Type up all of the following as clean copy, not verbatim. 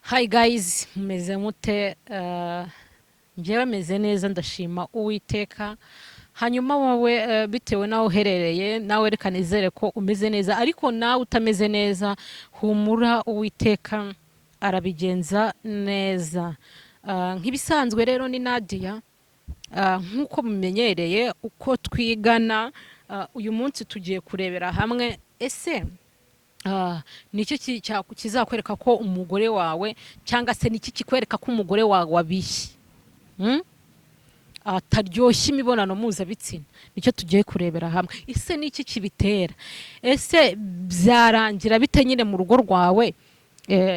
Hi guys, meze mute? Njyewe meze neza ndashima Uwiteka. Hanyuma wowe bitewe naho uherereye nawe reka nizere ko umeze neza, ariko nawe utameze neza humura, Uwiteka arabigenza neza. Nk'ibisanzwe rero ni Nadia. Nk'uko mumenyereye uko twigana, uyu munsi tugiye kurebera hamwe ese nicyo kizakwereka ko umugore wawe, cyangwa se niki kikwereka ko umugore wawe wabishye, ataryoshye imibonano mpuzabitsina. Nicyo tugiye kurebera hamwe. Ese niki kibitera? Ese byarangira bite nyine mu rugo rwawe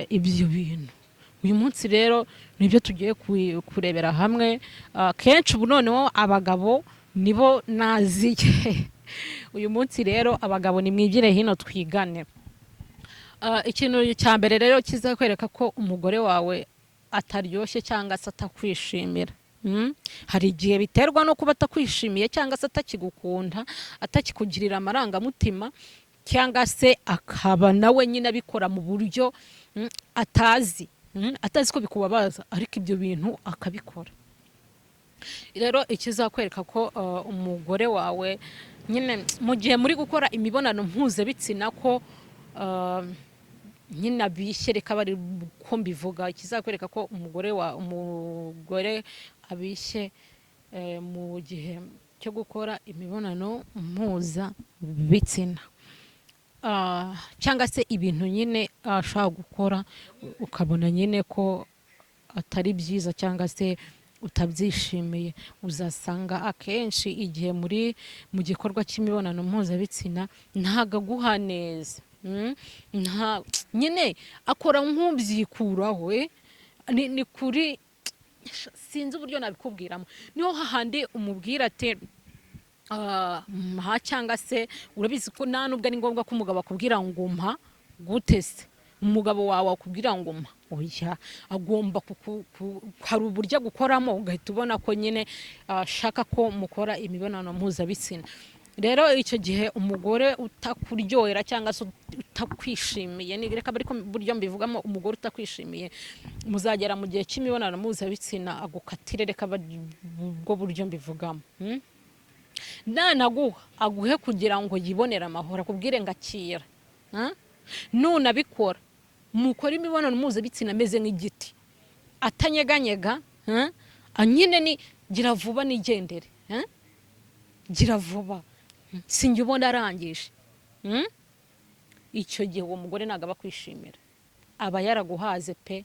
ibyo bintu? Uyu munsi rero nibyo tugiye kurebera hamwe. Kenshi ubu noneho abagabo nibo naziye. Uyu munsi rero abagabo nimwigire hino twigane. Ikintu cya mbere rero kizakwereka ko umugore wawe ataryoshye cyangwa se atakwishimira. Hari igihe biterwa no kuba atakwishimiye cyangwa se atakigukunda, atakikugirira amarangamutima, cyangwa se akaba nawe nyine abikora mu buryo atazi ko bikubabaza, ariko ibyo bintu akabikora. Rero ikizakwereka ko umugore wawe nyine mu gihe muri gukora imibonano mpuzabitsina ko nyine abishye, reka bari ko mbivuga, ikizakwereka ko umugore abishye mu gihe cyo gukora imibonano mpuzabitsina, cyangwa se ibintu nyine ashaka gukora ukabona nyine ko atari byiza cyangwa se utabyishimiye. Uzasanga akenshi igihe muri mu gikorwa cy'imibonano mpuzabitsina ntago aguha neza, nyine akora nk'ubyikuraho. Ni kuri sinzi uburyo nabikubwiramo. Niho hahandi umubwira ati cyangwa se urabizi ko nta nubwo ari ngombwa ko umugabo akubwira ngo mpa gute se. Umugabo wawe akubwira ngo mpa, oya, agomba hari uburyo gukoramo ugahita ubona ko nyine ashaka ko mukora imibonano mpuzabitsina. Rero icyo gihe umugore utakuryohera cyangwa se utakwishimiye, reka bari ko buryo mbivugamo, umugore utakwishimiye muzagera mu gihe cy'imibonano mpuzabitsina agukatire, reka ubwo buryo mbivugamo. Nanaguha aguhe kugira ngo yibonere amahoro, akubwire ngo akira. Nunabikora mukora imibonano mpuzabitsina ameze nk'igiti, atanyeganyega, nyine ni gira vuba nigendere, gira vuba sinjye ubona arangije. Icyo gihe uwo mugore ntabwo aba akwishimira, aba yaraguhaze pe.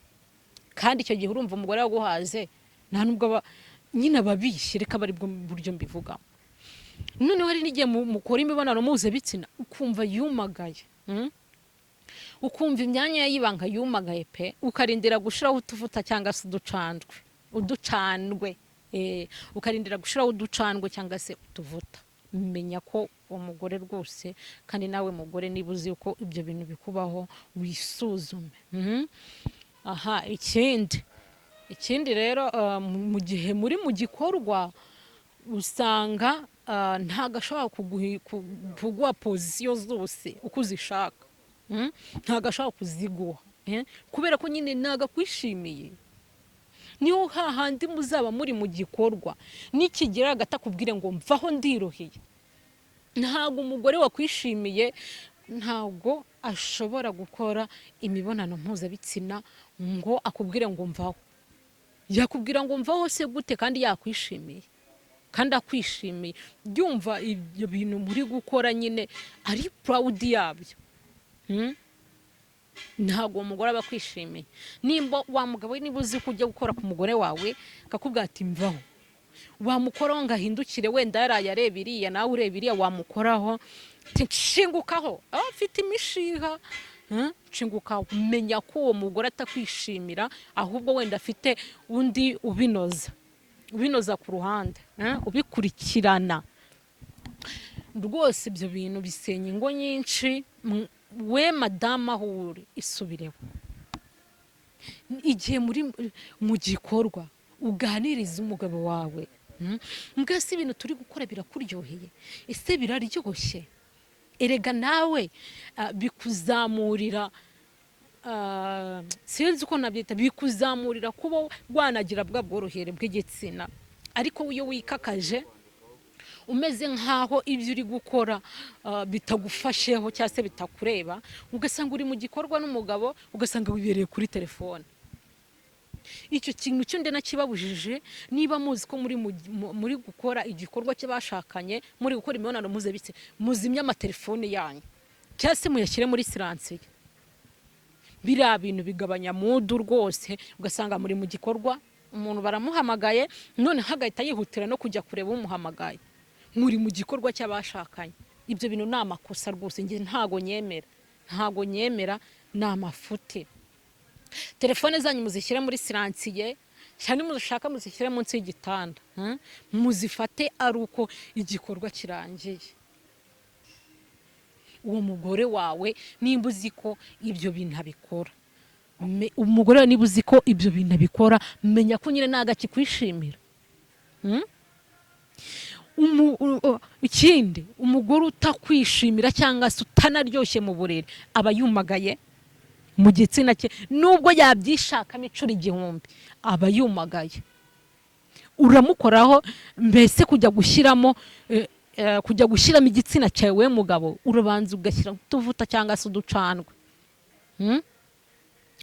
Kandi icyo gihe urumva umugore waguhaze nta nubwo aba nyine ababishye, reka bari bwo buryo mbivugamo. Noneho hari n'igihe mukora imibonano mpuzabitsina ukumva yumagaye, ukumva imyanya y'ibanga yumagaye pe, ukarindira gushiraho utuvuta cyangwa se uducandwe, ukarindira gushiraho uducandwe cyangwa se utuvuta. Menya ko umugore rwose, kandi nawe mugore niba uzi ko ibyo bintu bikubaho wisuzume. Ikindi rero mu gihe muri mu gikorwa usanga ntago ashobora kuguha pozisiyo zose uko uzishaka, ntago ashobora kuziguha kubera ko nyine ntago akwishimiye. Niho hahandi muzaba muri mu gikorwa nikigera agatakubwire ngo mvaho ndiroheye. Ntago umugore wakwishimiye ntago ashobora gukora imibonano mpuzabitsina ngo akubwire ngo mvaho. Yakubwira ngo mvaho se gute kandi yakwishimiye, kandi akwishimiye? Byumva ibyo bintu muri gukora nyine ari proud yabyo. Ntago umugore aba akwishimiye. Nimba wa mugabo niba uzi ko ujya gukora ku mugore wawe akakubwira ati mvaho, wamukoraho ngo ahindukire, wenda yaraye areba iriya nawe ureba iriya, wamukoraho nshingukaho, afite imishiha, nshingukaho. Menya ko uwo mugore atakwishimira, ahubwo wenda afite undi ubinoza ku ruhande, ubikurikirana. Rwose ibyo bintu bisenya ingo nyinshi. We madamu aho uri isubireho. Igihe muri mu gikorwa uganiriza umugabo wawe, mbese ibintu turi gukora birakuryoheye? Ese biraryoshye? Erega nawe bikuzamurira sinzi uko nabyita, bikuzamurira kuba wanagira bwa bworohere bw'igitsina. Ariko iyo wikakaje umeze nk'aho ibyo uri gukora bitagufasheho cyangwa se bitakureba, ugasanga uri mu gikorwa n'umugabo, ugasanga wibereye kuri telefone. Icyo kintu cyo nde nakibabujije. Niba muzi ko muri gukora igikorwa cy'abashakanye, muri gukora imibonano mpuzabitsina, muzimye amatelefone yanyu cyangwa se muyashyire muri siransiye. Biriya bintu bigabanya mudu rwose, ugasanga muri mu gikorwa, umuntu baramuhamagaye none hagahita yihutira no kujya kureba umuhamagaye, muri mu gikorwa cy'abashakanye. Ibyo bintu ni amakosa rwose, njye ntago nyemera, ni amafuti. Telefone zanyu muzishyire muri siransiye, cyane mushaka muzishyire munsi y'igitanda, muzifate ari uko igikorwa kirangiye. Uwo mugore wawe nimba uzi ko ibyo bintu abikora, umugore niba uzi ko ibyo bintu abikora, menya ko nyine ntago akikwishimira. Ikindi, umugore utakwishimira cyangwa se utanaryoshye mu buriri aba yumagaye mu gitsina cye, nubwo yabyishakamo inshuro 1000 aba yumagaye. Uramukoraho mbese kujya gushyiramo igitsina cyawe mugabo, urabanza ugashyira utuvuta cyangwa se uducandwe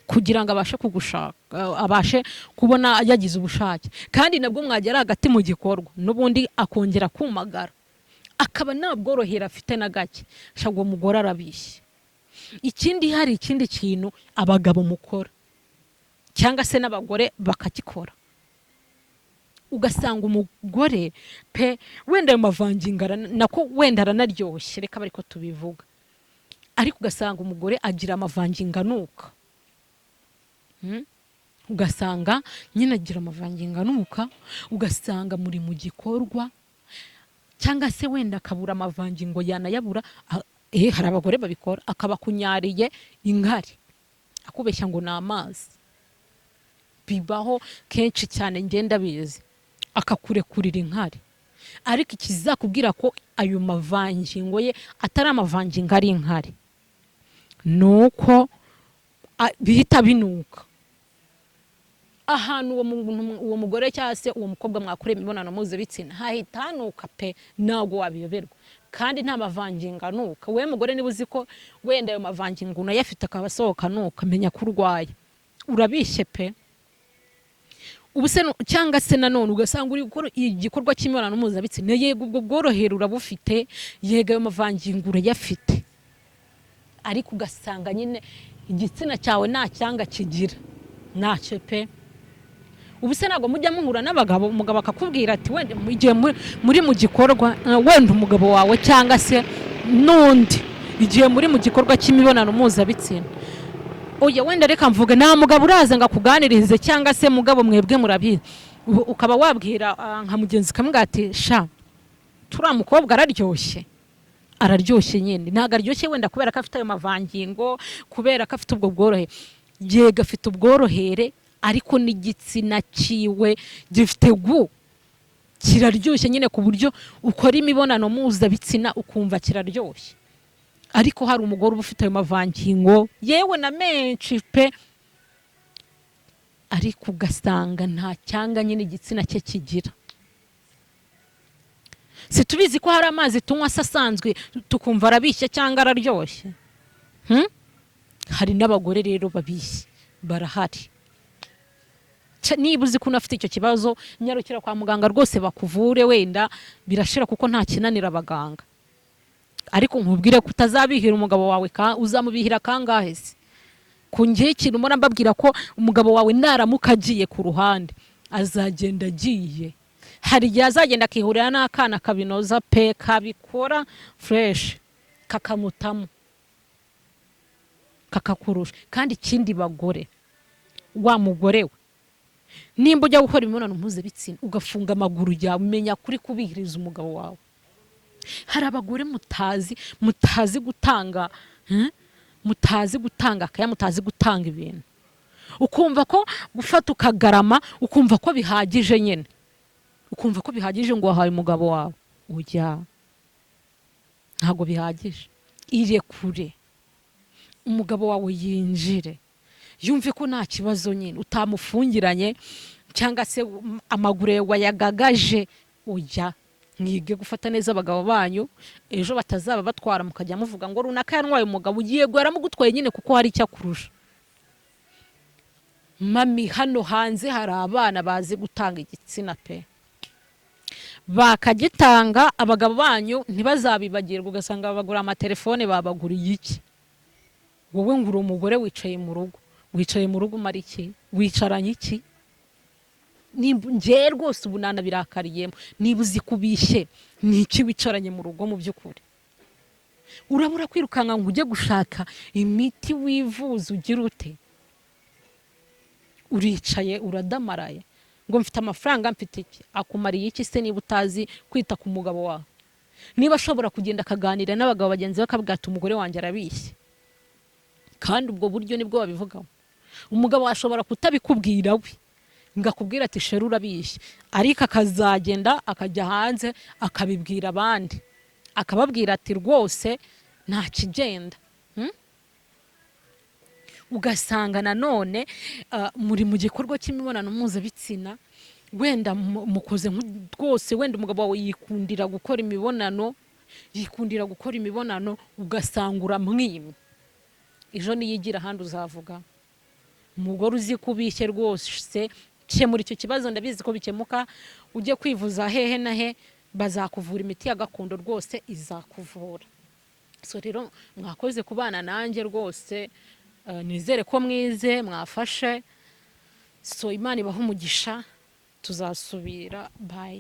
kugira ngo abashe kugushaka, abashe kubona yagize ubushake. Kandi nabwo mwagera hagati mu gikorwa n'ubundi akongera kumagara, akaba nabworohera afite na gake, shago mugore arabishye. Ikindi, hari ikindi kintu abagabo mukora cyangwa se n'abagore bakakikora, ugasanga umugore pe wenda ayo mavangingara nako wenda aranaryoshye, reka bariko tubivuga, ariko ugasanga umugore agira amavanginganuka. Ugasanga nyine agira amavanginganuka, ugasanga muri mu gikorwa cyangwa se wenda akabura amavangingo yanayabura. Hari abagore babikora, akaba kunyariye inkari akubeshya ngo ni amazi. Bibaho kenshi cyane, ngenda bizi, akakurekurira inkari, ariko ikizakubwira ko ayo mavangingo ye atari amavangingo ari inkari, nuko bihita binuka. Ahantu uwo mugore cyangwa se uwo mukobwa mwakoreye imibonano mpuzabitsina hahita hanuka pe, ntabwo wabiyoberwa. Kandi nta mavangingo anuka. We mugore niba uzi ko wenda ayo mavangingo unayafite akaba asohoka anuka, menya ko urwaye, urabishye pe. Ubuse cyangwa se nanone ugasanga uri gukora igikorwa cy'imibonano mpuzabitsina, yego ubwo bworohera urabufite, yego ayo mavangingo urayafite, ariko ugasanga nyine igitsina cyawe nta cyanga kigira, ntacyo pe. Ubuse ntabwo mujya muhura n'abagabo, umugabo akakubwira ati wenda igihe muri mu gikorwa, wenda umugabo wawe cyangwa se n'undi, igihe muri mu gikorwa cy'imibonano mpuzabitsina, oya wenda reka mvuge, nta mugabo uraza ngo akuganirize cyangwa se mugabo mwebwe murabizi, ukaba wabwira nka mugenzi kamwe ati sha turiya mukobwa araryoshye nyine, ntabwo aryoshye wenda kubera ko afite ayo mavangingo, kubera ko afite ubwo bworohe. Yego afite ubworohere, ariko n'igitsina ciwe gifite kiraryoshye nyine, ku buryo ukora imibonano mpuzabitsina ukumva kiraryoshye. Ariko hari umugore uba ufite ayo mavangingo, yewe na menshi pe, ariko ugasanga nta cyanga nyine igitsina cye kigira. Situbizi ko hari amazi tunywa asanzwe tukumva arabishye cyangwa araryoshye. Hari n'abagore rero babishye barahari. Niba uzi ko unafite icyo kibazo, nyarukira kwa muganga rwose bakuvure, wenda birashira kuko nta kinanira abaganga. Ariko nkubwire ko utazabihira umugabo wawe, uzamubihira kangahe se? Kungiye ikintu mbona mbabwira ko umugabo wawe naramuka agiye ku ruhande azagenda agiye, hari igihe azagenda akihurira n'akana kabinoza pe, kabikora fresh, kakamutamo kakakurusha. Kandi ikindi bagore, wa mugore we nimba ujya gukora imibonano mpuzabitsina ugafunga amaguru yawe, umenya kuri kubihiriza umugabo wawe. Hari abagore mutazi gutanga akaya, mutazi gutanga ibintu, ukumva ko gufata ukagarama, ukumva ko bihagije nyine, ukumva ko bihagije ngo wahaye umugabo wawe. Ujya ntago bihagije, irekure umugabo wawe yinjire yumve ko nta kibazo nyine utamufungiranye cyangwa se amaguru yawe wayagagaje. Ujya mwige gufata neza abagabo banyu, ejo batazaba batwara mukajya muvuga ngo runaka yantwaye umugabo. Ugiye yaramugutwaye nyine kuko hari icyo akurusha. Mami, hano hanze hari abana bazi gutanga igitsina pe, bakagitanga. Abagabo banyu ntibazabibagirwa, ugasanga babagura amatelefone, babaguriye iki? Wowe ngura umugore wicaye mu rugo, wicaye mu rugo umara iki? Wicaranye iki? Nje rwose ubu nanabirakariye. Niba uzi kubishye ni iki wicaranye mu rugo mu by'ukuri? Urabura kwirukanka ngo ujye gushaka imiti wivuza ugira ute? Uricaye uradamaraye ngo mfite amafaranga, mfite iki? Akumariye iki se niba utazi kwita ku mugabo wawe? Niba ashobora kugenda akaganira n'abagabo bagenzi be akavuga ati umugore wanjye arabishye, kandi ubwo buryo nibwo babivugaho. Umugabo ashobora kutabikubwira we, ngakubwira ati sheru urabishye, ariko akazagenda akajya hanze akabibwira abandi, akababwira ati rwose nta kigenda. Ugasanga nanone muri mu gikorwa cy'imibonano mpuzabitsina, wenda mukoze rwose, wenda umugabo wawe yikundira gukora imibonano, ugasanga uramwimye. Ejo niyigira ahandi uzavuga. Umugore uzi kubishye rwose, kemura icyo kibazo, ndabizi ko bikemuka. Ujye kwivuza hehe na he, bazakuvura imiti ya gakondo rwose izakuvura. So rero mwakoze kubana nanjye rwose, nizere ko mwize mwafashe. So Imana ibahe umugisha, tuzasubira. Bye.